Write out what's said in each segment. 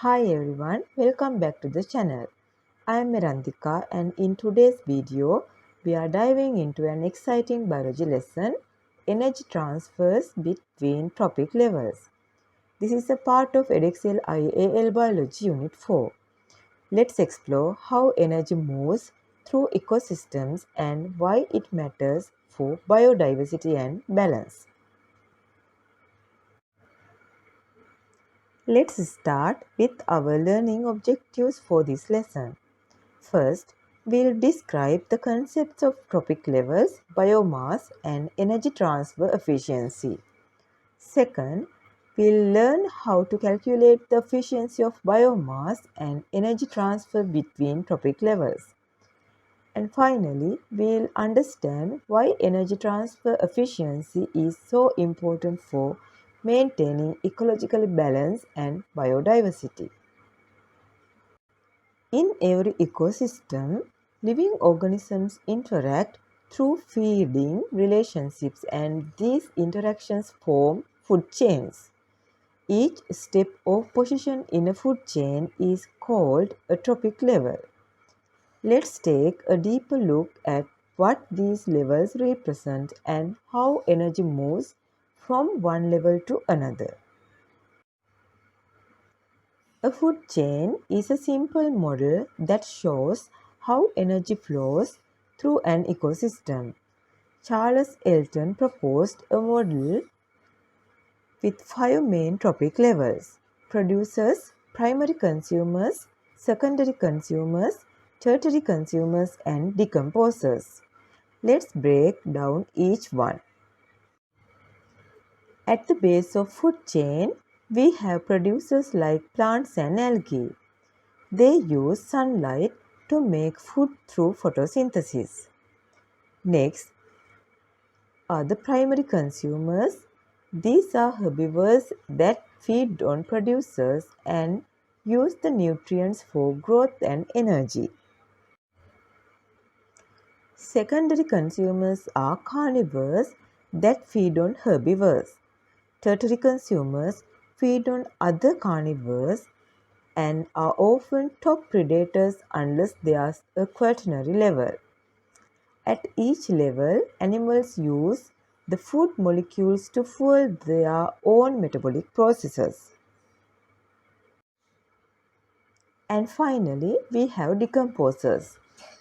Hi everyone, welcome back to the channel. I am Mirandika and in today's video, we are diving into an exciting biology lesson, energy transfers between tropic levels. This is a part of Edexcel IAL Biology Unit 4. Let's explore how energy moves through ecosystems and why it matters for biodiversity and balance. Let's start with our learning objectives for this lesson. First, we'll describe the concepts of trophic levels, biomass, and energy transfer efficiency. Second, we'll learn how to calculate the efficiency of biomass and energy transfer between trophic levels. And finally, we'll understand why energy transfer efficiency is so important for maintaining ecological balance and biodiversity. In every ecosystem, living organisms interact through feeding relationships, and these interactions form food chains. Each step or position in a food chain is called a trophic level. Let's take a deeper look at what these levels represent and how energy moves from one level to another. A food chain is a simple model that shows how energy flows through an ecosystem. Charles Elton proposed a model with five main trophic levels: producers, primary consumers, secondary consumers, tertiary consumers, and decomposers. Let's break down each one. At the base of food chain, we have producers like plants and algae. They use sunlight to make food through photosynthesis. Next are the primary consumers. These are herbivores that feed on producers and use the nutrients for growth and energy. Secondary consumers are carnivores that feed on herbivores. Tertiary consumers feed on other carnivores and are often top predators unless there's a quaternary level. At each level, animals use the food molecules to fuel their own metabolic processes. And finally, we have decomposers,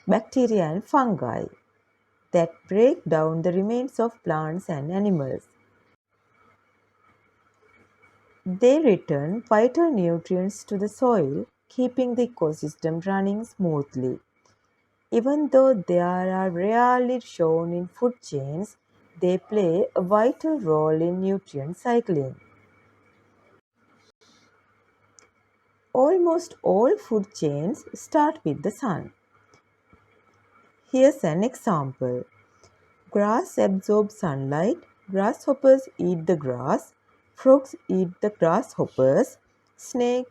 bacteria and fungi, that break down the remains of plants and animals. They return vital nutrients to the soil, keeping the ecosystem running smoothly. Even though they are rarely shown in food chains, they play a vital role in nutrient cycling. Almost all food chains start with the sun. Here's an example. Grass absorbs sunlight, grasshoppers eat the grass, frogs eat the grasshoppers, snakes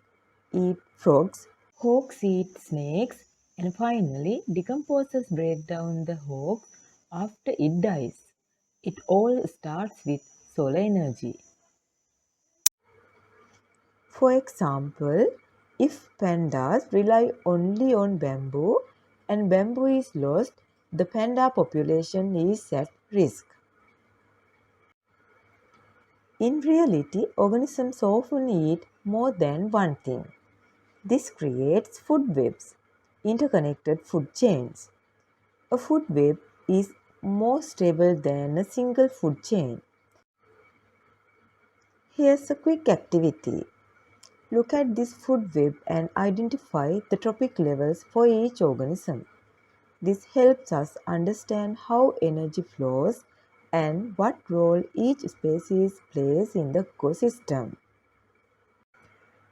eat frogs, hawks eat snakes, and finally decomposers break down the hawk after it dies. It all starts with solar energy. For example, if pandas rely only on bamboo and bamboo is lost, the panda population is at risk. In reality, organisms often eat more than one thing. This creates food webs, interconnected food chains. A food web is more stable than a single food chain. Here's a quick activity. Look at this food web and identify the trophic levels for each organism. This helps us understand how energy flows and what role each species plays in the ecosystem.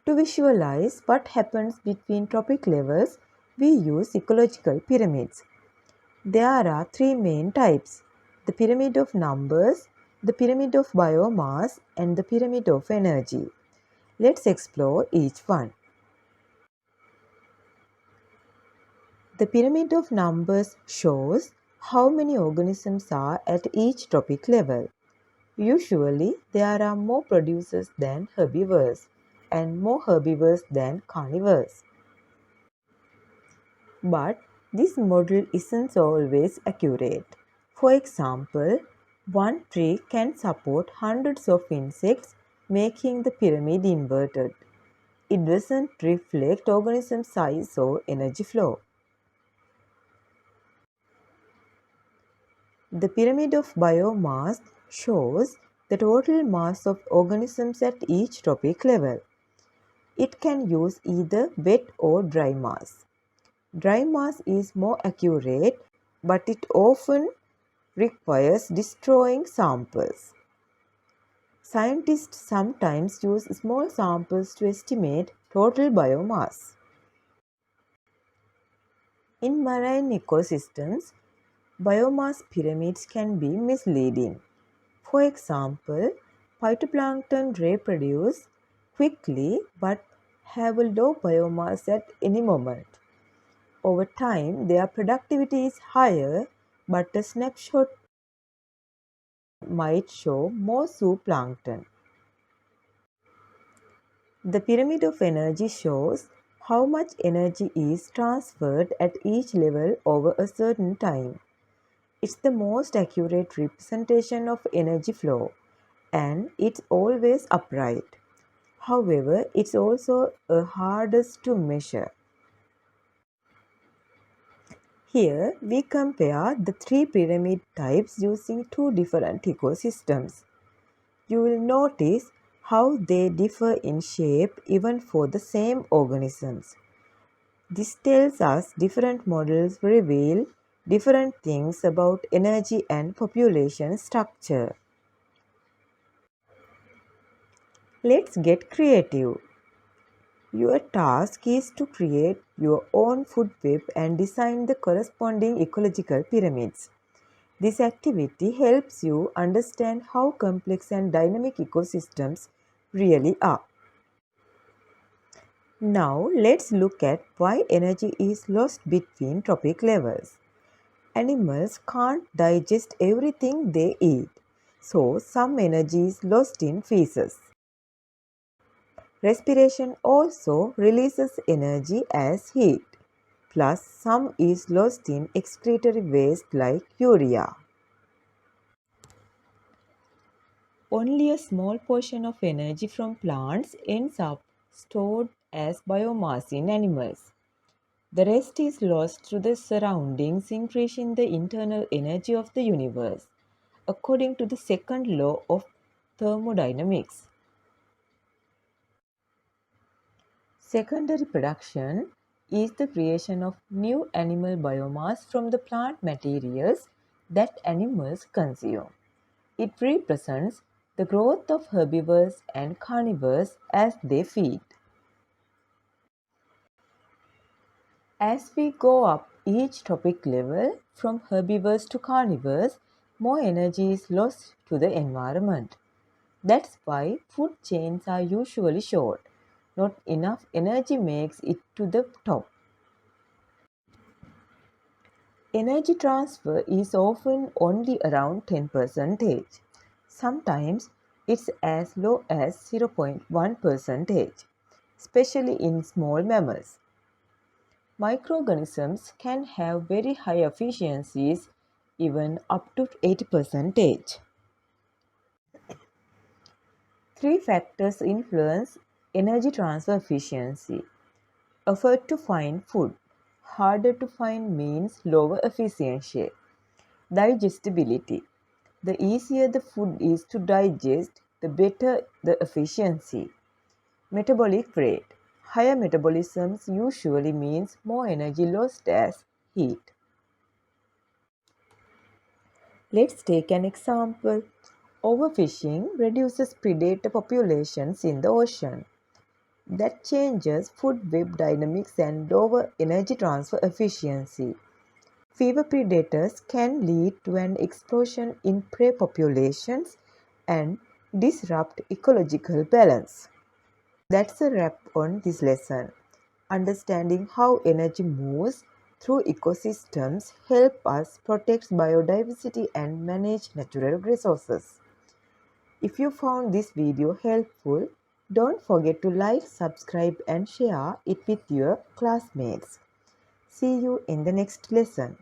To visualize what happens between trophic levels, we use ecological pyramids. There are three main types: the pyramid of numbers, the pyramid of biomass, and the pyramid of energy. Let's explore each one. The pyramid of numbers shows how many organisms are at each trophic level. Usually, there are more producers than herbivores. and more herbivores than carnivores. But this model isn't always accurate. For example, one tree can support hundreds of insects, making the pyramid inverted. It doesn't reflect organism size or energy flow. The pyramid of biomass shows the total mass of organisms at each trophic level. It can use either wet or dry mass. Dry mass is more accurate, but it often requires destroying samples. Scientists sometimes use small samples to estimate total biomass. In marine ecosystems, biomass pyramids can be misleading. For example, phytoplankton reproduce quickly but have a low biomass at any moment. Over time, their productivity is higher, but a snapshot might show more zooplankton. The pyramid of energy shows how much energy is transferred at each level over a certain time. It's the most accurate representation of energy flow, and it's always upright. However, it's also the hardest to measure. Here, we compare the three pyramid types using two different ecosystems. You will notice how they differ in shape even for the same organisms. This tells us different models reveal different things about energy and population structure. Let's get creative. Your task is to create your own food web and design the corresponding ecological pyramids. This activity helps you understand how complex and dynamic ecosystems really are. Now, let's look at why energy is lost between trophic levels. Animals can't digest everything they eat, so some energy is lost in feces. Respiration also releases energy as heat, plus some is lost in excretory waste like urea. Only a small portion of energy from plants ends up stored as biomass in animals. The rest is lost to the surroundings, increasing the internal energy of the universe, according to the second law of thermodynamics. Secondary production is the creation of new animal biomass from the plant materials that animals consume. It represents the growth of herbivores and carnivores as they feed. As we go up each trophic level, from herbivores to carnivores, more energy is lost to the environment. That's why food chains are usually short. Not enough energy makes it to the top. Energy transfer is often only around 10%. Sometimes it's as low as 0.1%, especially in small mammals. Microorganisms can have very high efficiencies, even up to 80%. Three factors influence energy transfer efficiency. Effort to find food. Harder to find means lower efficiency. Digestibility. The easier the food is to digest, the better the efficiency. Metabolic rate. Higher metabolisms usually means more energy lost as heat. Let's take an example. Overfishing reduces predator populations in the ocean. That changes food web dynamics and lower energy transfer efficiency. Fewer predators can lead to an explosion in prey populations and disrupt ecological balance. That's a wrap on this lesson. Understanding how energy moves through ecosystems help us protect biodiversity and manage natural resources. If you found this video helpful, Don't forget to like, subscribe and share it with your classmates. See you in the next lesson.